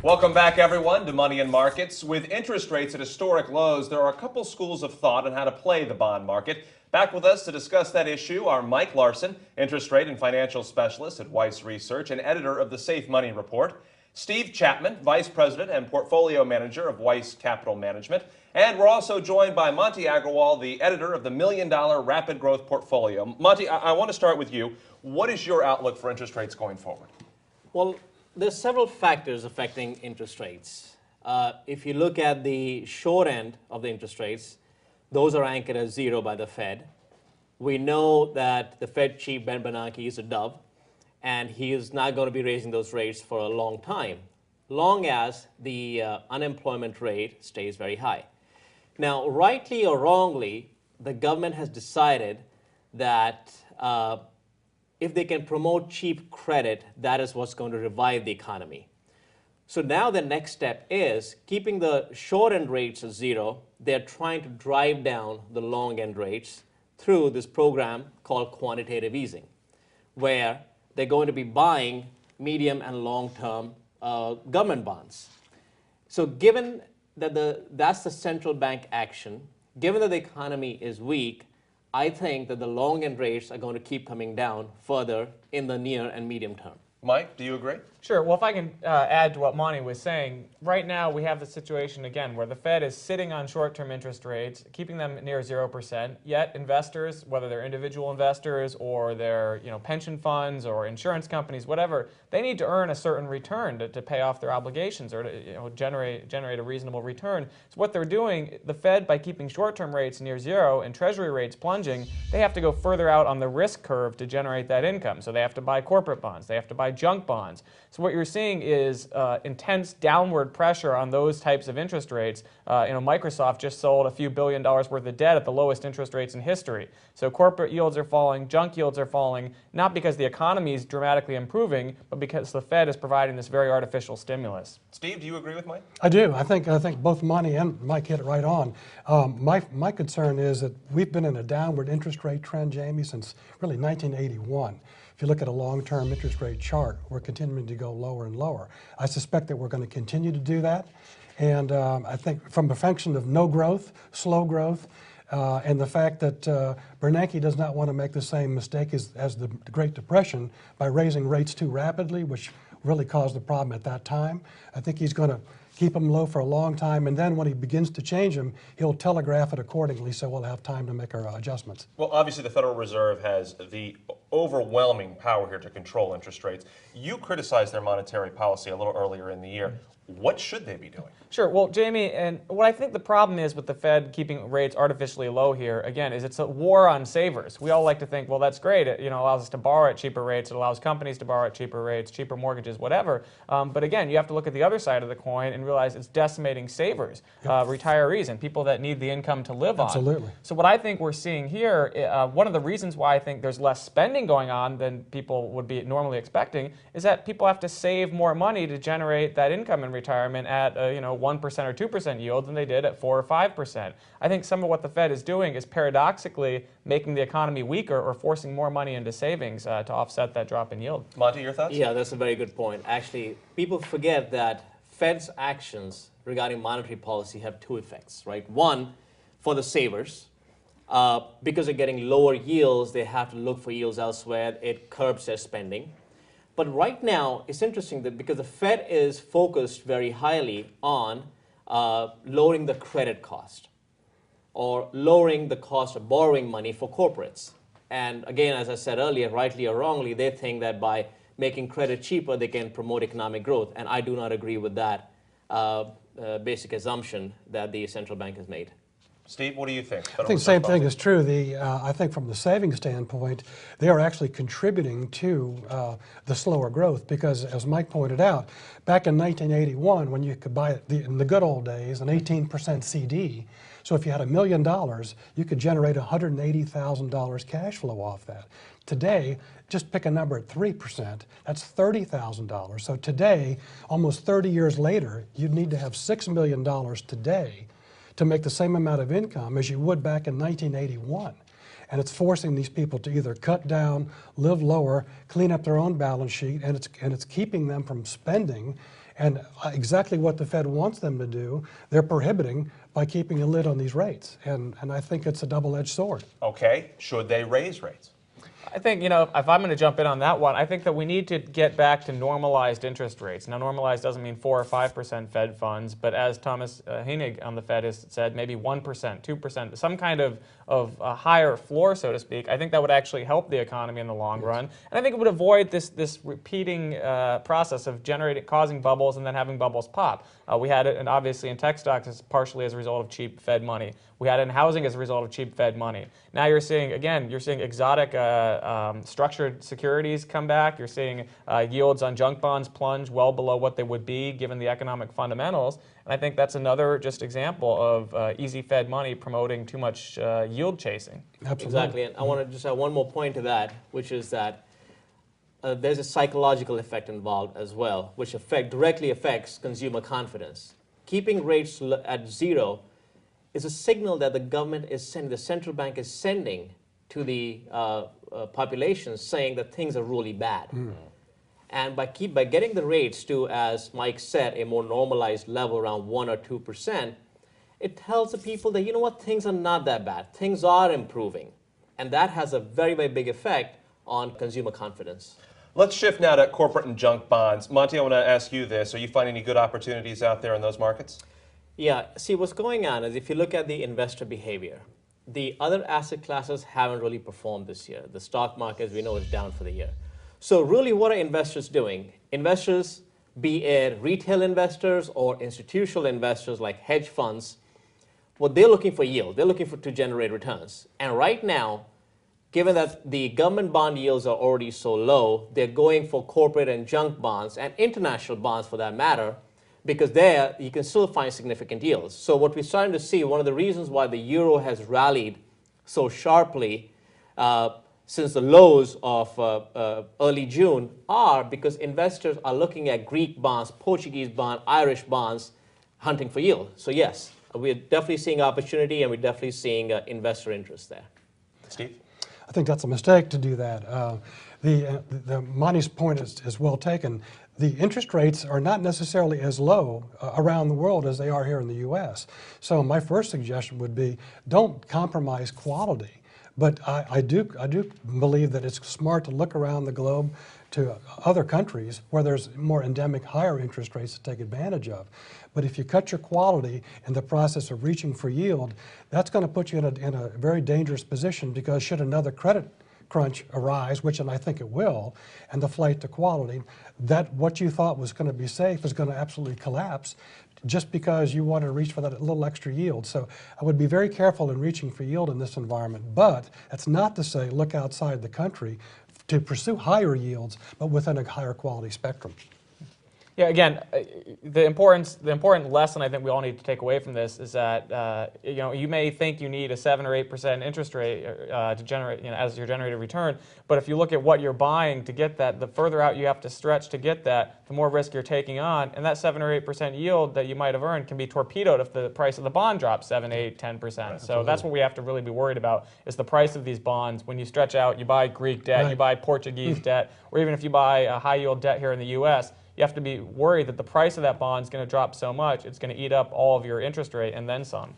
Welcome back, everyone, to Money and Markets. With interest rates at historic lows, there are a couple schools of thought on how to play the bond market. Back with us to discuss that issue are Mike Larson, interest rate and financial specialist at Weiss Research and editor of the Safe Money Report, Steve Chapman, vice president and portfolio manager of Weiss Capital Management, and we're also joined by Monty Agrawal, the editor of the $1 Million Rapid Growth Portfolio. Monty, I want to start with you. What is your outlook for interest rates going forward? Well, there's several factors affecting interest rates. If you look at the short end of the interest rates, those are anchored at zero by the Fed. We know that the Fed chief, Ben Bernanke, is a dove, and he is not going to be raising those rates for a long time, long as the unemployment rate stays very high. Now, rightly or wrongly, the government has decided that if they can promote cheap credit, that is what's going to revive the economy. So now the next step is keeping the short-end rates at zero. They're trying to drive down the long-end rates through this program called quantitative easing, where they're going to be buying medium and long-term government bonds. So given that that's the central bank action, given that the economy is weak, I think that the long-end rates are going to keep coming down further in the near and medium term. Mike, do you agree? Sure. Well, if I can add to what Monty was saying, right now we have the situation again where the Fed is sitting on short-term interest rates, keeping them near 0%. Yet investors, whether they're individual investors or they're pension funds or insurance companies, whatever, they need to earn a certain return to pay off their obligations or to generate a reasonable return. So what they're doing, the Fed, by keeping short-term rates near zero and Treasury rates plunging, they have to go further out on the risk curve to generate that income. So they have to buy corporate bonds, they have to buy junk bonds. So what you're seeing is intense downward pressure on those types of interest rates. Microsoft just sold a few $1 billion worth of debt at the lowest interest rates in history. So corporate yields are falling, junk yields are falling, not because the economy is dramatically improving, but because the Fed is providing this very artificial stimulus. Steve, do you agree with Mike? I do. I think both Monty and Mike hit it right on. My concern is that we've been in a downward interest rate trend, Jamie, since really 1981. If you look at a long-term interest rate chart, we're continuing to go lower and lower. I suspect that we're going to continue to do that. And I think from a function of no growth, slow growth, and the fact that Bernanke does not want to make the same mistake as the Great Depression by raising rates too rapidly, which really caused the problem at that time. I think he's going to keep them low for a long time, and then when he begins to change them, he'll telegraph it accordingly, so we'll have time to make our adjustments. Well, obviously the Federal Reserve has the overwhelming power here to control interest rates. You criticized their monetary policy a little earlier in the year. What should they be doing? Sure. Well, Jamie, and what I think the problem is with the Fed keeping rates artificially low here, again, is it's a war on savers. We all like to think, well, that's great. It allows us to borrow at cheaper rates. It allows companies to borrow at cheaper rates, cheaper mortgages, whatever. But again, you have to look at the other side of the coin and realize it's decimating savers, retirees, and people that need the income to live on. Absolutely. So what I think we're seeing here, one of the reasons why I think there's less spending going on than people would be normally expecting is that people have to save more money to generate that income in retirement at 1% or 2% yield than they did at 4 or 5%. I think some of what the Fed is doing is paradoxically making the economy weaker or forcing more money into savings to offset that drop in yield. Monty, your thoughts? Yeah, that's a very good point. Actually, people forget that Fed's actions regarding monetary policy have two effects, right? One, for the savers, because they're getting lower yields, they have to look for yields elsewhere. It curbs their spending. But right now, it's interesting that because the Fed is focused very highly on lowering the credit cost or lowering the cost of borrowing money for corporates. And again, as I said earlier, rightly or wrongly, they think that by making credit cheaper, they can promote economic growth. And I do not agree with that basic assumption that the central bank has made. Steve, what do you think? I think the same thing is true. I think from the savings standpoint, they are actually contributing to the slower growth because, as Mike pointed out, back in 1981, when you could buy, in the good old days, an 18% CD, so if you had $1 million, you could generate $180,000 cash flow off that. Today, just pick a number at 3%, that's $30,000. So today, almost 30 years later, you'd need to have $6 million today to make the same amount of income as you would back in 1981. And it's forcing these people to either cut down, live lower, clean up their own balance sheet, and it's keeping them from spending And exactly what the Fed wants them to do, they're prohibiting by keeping a lid on these rates. And I think it's a double-edged sword. Okay, should they raise rates? I think, if I'm going to jump in on that one, I think that we need to get back to normalized interest rates. Now, normalized doesn't mean 4 or 5% Fed funds, but as Thomas Heinig on the Fed has said, maybe 1%, 2%, some kind of a higher floor, so to speak. I think that would actually help the economy in the long run. And I think it would avoid this repeating process of causing bubbles and then having bubbles pop. We had it, and obviously in tech stocks, it's partially as a result of cheap Fed money. We had it in housing as a result of cheap Fed money. Now you're seeing exotic structured securities come back. You're seeing yields on junk bonds plunge well below what they would be given the economic fundamentals. And I think that's another just example of easy Fed money promoting too much yield chasing. Absolutely. Exactly. And I want to just add one more point to that, which is that there's a psychological effect involved as well, which directly affects consumer confidence. Keeping rates at zero is a signal that the government is sending, the central bank is sending to the population, saying that things are really bad. And by getting the rates to, as Mike said, a more normalized level around 1 or 2%, it tells the people that, you know what, things are not that bad. Things are improving. And that has a very, very big effect on consumer confidence. Let's shift now to corporate and junk bonds. Monty, I want to ask you this. Are you finding any good opportunities out there in those markets? Yeah, see, what's going on is if you look at the investor behavior, the other asset classes haven't really performed this year. The stock market, as we know, is down for the year. So really, what are investors doing? Investors, be it retail investors or institutional investors like hedge funds, well, they're looking for yield. They're looking to generate returns. And right now, given that the government bond yields are already so low, they're going for corporate and junk bonds, and international bonds for that matter, because there you can still find significant yields. So what we're starting to see, one of the reasons why the euro has rallied so sharply since the lows of early June are because investors are looking at Greek bonds, Portuguese bonds, Irish bonds, hunting for yield. So yes, we're definitely seeing opportunity, and we're definitely seeing investor interest there. Steve? I think that's a mistake to do that. The Monty's point is well taken. The interest rates are not necessarily as low around the world as they are here in the U.S. So my first suggestion would be don't compromise quality. But I do believe that it's smart to look around the globe to other countries where there's more endemic higher interest rates to take advantage of. But if you cut your quality in the process of reaching for yield, that's going to put you in a very dangerous position, because should another credit crunch arise, which and I think it will, and the flight to quality, that what you thought was going to be safe is going to absolutely collapse just because you want to reach for that little extra yield. So I would be very careful in reaching for yield in this environment, but that's not to say look outside the country to pursue higher yields, but within a higher quality spectrum. Yeah, again, the important lesson I think we all need to take away from this is that you may think you need a 7 or 8% interest rate to generate as your generated return, but if you look at what you're buying to get that, the further out you have to stretch to get that, the more risk you're taking on, and that 7 or 8% yield that you might have earned can be torpedoed if the price of the bond drops 7, 8, 10%. So that's what we have to really be worried about, is the price of these bonds. When you stretch out, you buy Greek debt, you buy Portuguese debt, or even if you buy a high yield debt here in the U.S., you have to be worried that the price of that bond is going to drop so much, it's going to eat up all of your interest rate and then some.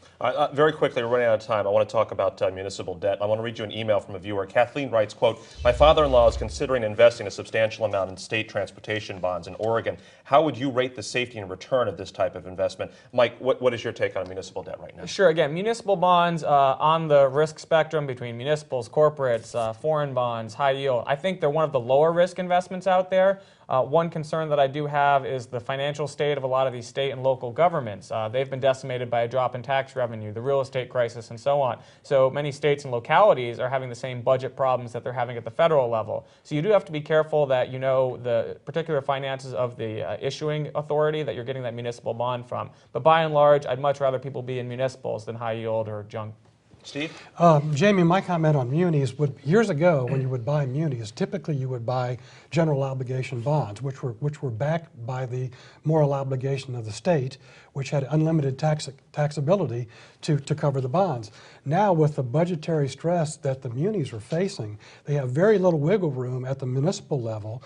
Very quickly, we're running out of time. I want to talk about municipal debt. I want to read you an email from a viewer. Kathleen writes, quote, "My father-in-law is considering investing a substantial amount in state transportation bonds in Oregon. How would you rate the safety and return of this type of investment?" Mike, what is your take on municipal debt right now? Sure. Again, municipal bonds on the risk spectrum between municipals, corporates, foreign bonds, high yield. I think they're one of the lower risk investments out there. One concern that I do have is the financial state of a lot of these state and local governments. They've been decimated by a drop in tax revenue, the real estate crisis, and so on. So many states and localities are having the same budget problems that they're having at the federal level. So you do have to be careful that you know the particular finances of the issuing authority that you're getting that municipal bond from. But by and large, I'd much rather people be in municipals than high yield or junk. Steve? Jamie, my comment on munis would, years ago when you would buy munis, typically you would buy general obligation bonds, which were backed by the moral obligation of the state, which had unlimited taxability to cover the bonds. Now with the budgetary stress that the munis are facing, they have very little wiggle room at the municipal level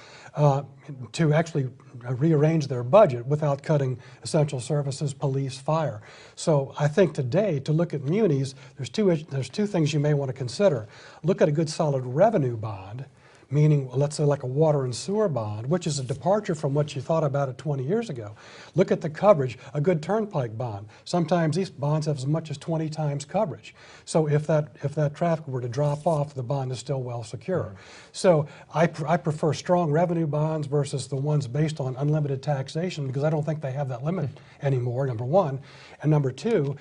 to actually rearrange their budget without cutting essential services, police, fire. So I think today, to look at munis, there's two things you may want to consider. Look at a good solid revenue bond, meaning, let's say like a water and sewer bond, which is a departure from what you thought about it 20 years ago. Look at the coverage, a good turnpike bond. Sometimes these bonds have as much as 20 times coverage. So if that traffic were to drop off, the bond is still well secure. So I prefer strong revenue bonds versus the ones based on unlimited taxation, because I don't think they have that limit anymore, number one. And number two,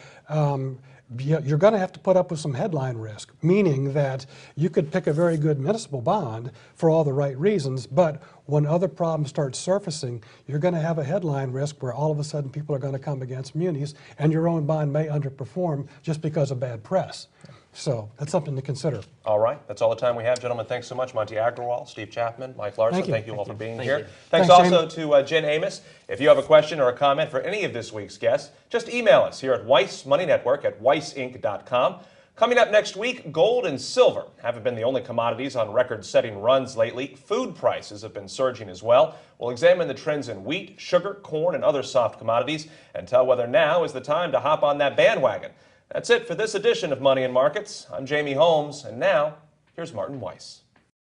you're going to have to put up with some headline risk, meaning that you could pick a very good municipal bond for all the right reasons, but when other problems start surfacing, you're going to have a headline risk where all of a sudden people are going to come against munis, and your own bond may underperform just because of bad press. So that's something to consider. All right. That's all the time we have, gentlemen. Thanks so much, Monty Agrawal, Steve Chapman, Mike Larson. Thank you all for being here. Thanks also to Jen Amos. If you have a question or a comment for any of this week's guests, just email us here at Weiss Money Network at weissinc.com. Coming up next week, gold and silver haven't been the only commodities on record-setting runs lately. Food prices have been surging as well. We'll examine the trends in wheat, sugar, corn, and other soft commodities and tell whether now is the time to hop on that bandwagon. That's it for this edition of Money and Markets. I'm Jamie Holmes, and now, here's Martin Weiss.